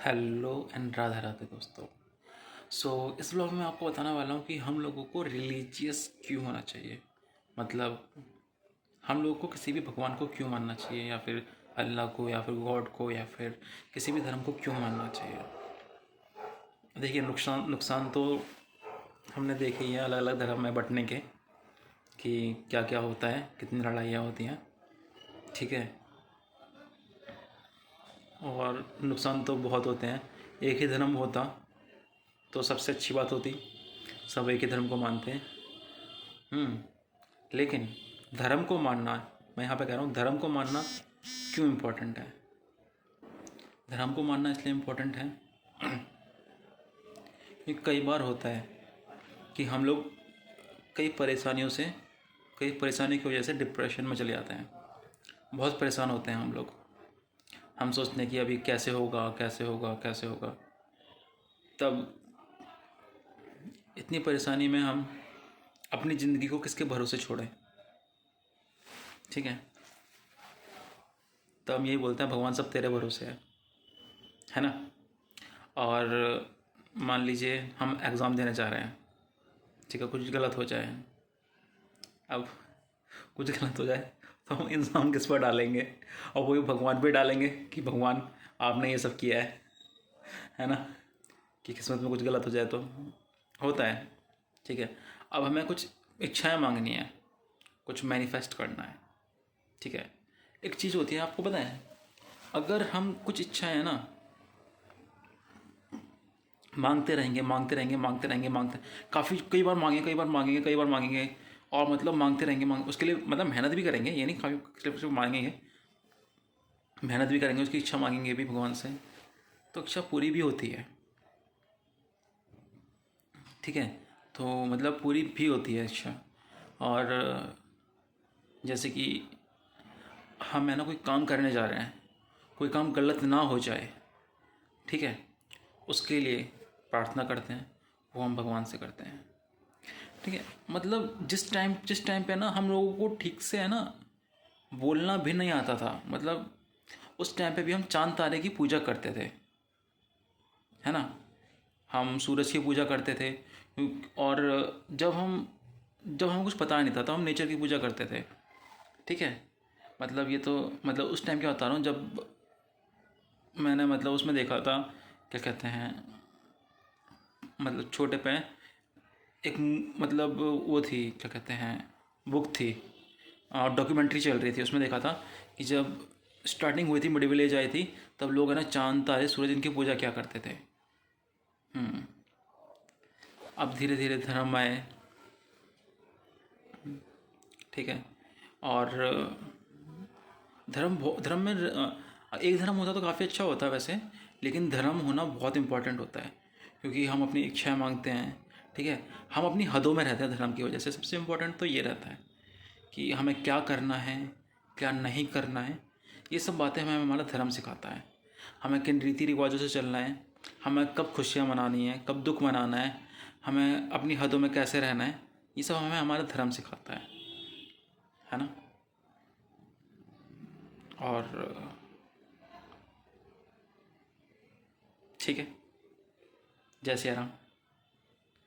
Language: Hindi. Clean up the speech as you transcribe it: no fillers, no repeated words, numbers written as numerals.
हेलो एंड राधे राधे दोस्तों। इस ब्लॉग में आपको बताने वाला हूँ कि हम लोगों को रिलीजियस क्यों होना चाहिए। मतलब हम लोगों को किसी भी भगवान को क्यों मानना चाहिए, या फिर अल्लाह को, या फिर गॉड को, या फिर किसी भी धर्म को क्यों मानना चाहिए। देखिए, नुकसान नुकसान तो हमने देखे ही है अलग अलग धर्म में बंटने के, कि क्या क्या होता है, कितनी लड़ाइयाँ होती हैं। ठीक है, और नुकसान तो बहुत होते हैं। एक ही धर्म होता तो सबसे अच्छी बात होती, सब एक ही धर्म को मानते हैं। लेकिन धर्म को मानना, मैं यहाँ पे कह रहा हूँ धर्म को मानना क्यों इम्पोर्टेंट है। धर्म को मानना इसलिए इम्पोर्टेंट है कि कई बार होता है कि हम लोग कई परेशानी की वजह से डिप्रेशन में चले जाते हैं। बहुत परेशान होते हैं हम लोग। हम सोचते हैं कि अभी कैसे होगा कैसे होगा कैसे होगा। तब इतनी परेशानी में हम अपनी ज़िंदगी को किसके भरोसे छोड़ें। ठीक है, तो हम यही बोलते हैं भगवान सब तेरे भरोसे है ना। और मान लीजिए हम एग्ज़ाम देने जा रहे हैं, ठीक है, कुछ गलत हो जाए। अब कुछ गलत हो जाए तो हम इल्ज़ाम किस पर डालेंगे, और वही भगवान पे डालेंगे कि भगवान आपने ये सब किया है ना। कि किस्मत में कुछ गलत हो जाए तो होता है। ठीक है, अब हमें कुछ इच्छाएं मांगनी है, कुछ मैनिफेस्ट करना है। ठीक है, एक चीज़ होती है, आपको पता है, अगर हम कुछ इच्छाएं है ना मांगते रहेंगे मांगते रहेंगे मांगते रहेंगे काफ़ी कई बार मांगेंगे, और मतलब मांगते रहेंगे उसके लिए मतलब मेहनत भी करेंगे, ये नहीं काफ़ी सिर्फ मांगेंगे, मेहनत भी करेंगे, उसकी इच्छा मांगेंगे भी भगवान से, तो इच्छा पूरी भी होती है। ठीक है, तो मतलब पूरी भी होती है इच्छा। और जैसे कि हम है ना कोई काम करने जा रहे हैं, कोई काम गलत ना हो जाए, ठीक है, उसके लिए प्रार्थना करते हैं, वो हम भगवान से करते हैं। ठीक है, मतलब जिस टाइम पे ना हम लोगों को ठीक से है ना बोलना भी नहीं आता था, मतलब उस टाइम पे भी हम चांद तारे की पूजा करते थे, है ना। हम सूरज की पूजा करते थे। और जब हमें कुछ पता नहीं था तो हम नेचर की पूजा करते थे। ठीक है, मतलब ये तो मतलब उस टाइम क्या बता रहा हूँ, जब मैंने मतलब उसमें देखा था, क्या कहते हैं, मतलब छोटे पे एक मतलब वो थी, क्या कहते हैं, बुक थी, डॉक्यूमेंट्री चल रही थी, उसमें देखा था कि जब स्टार्टिंग हुई थी, मिडिल एज आई थी, तब लोग है ना चांद तारे सूरज इनकी पूजा क्या करते थे। अब धीरे धीरे धर्म आए। ठीक है, और धर्म में एक धर्म होता तो काफ़ी अच्छा होता है वैसे, लेकिन धर्म होना बहुत इम्पोर्टेंट होता है, क्योंकि हम अपनी इच्छाएं मांगते हैं। ठीक है, हम अपनी हदों में रहते हैं धर्म की वजह से। सबसे इम्पोर्टेंट तो ये रहता है कि हमें क्या करना है, क्या नहीं करना है। ये सब बातें हमें हमारा धर्म सिखाता है। हमें किन रीति रिवाजों से चलना है, हमें कब खुशियाँ मनानी है, कब दुख मनाना है, हमें अपनी हदों में कैसे रहना है, ये सब हमें हमारा धर्म सिखाता है ना। और ठीक है, जय सिया राम।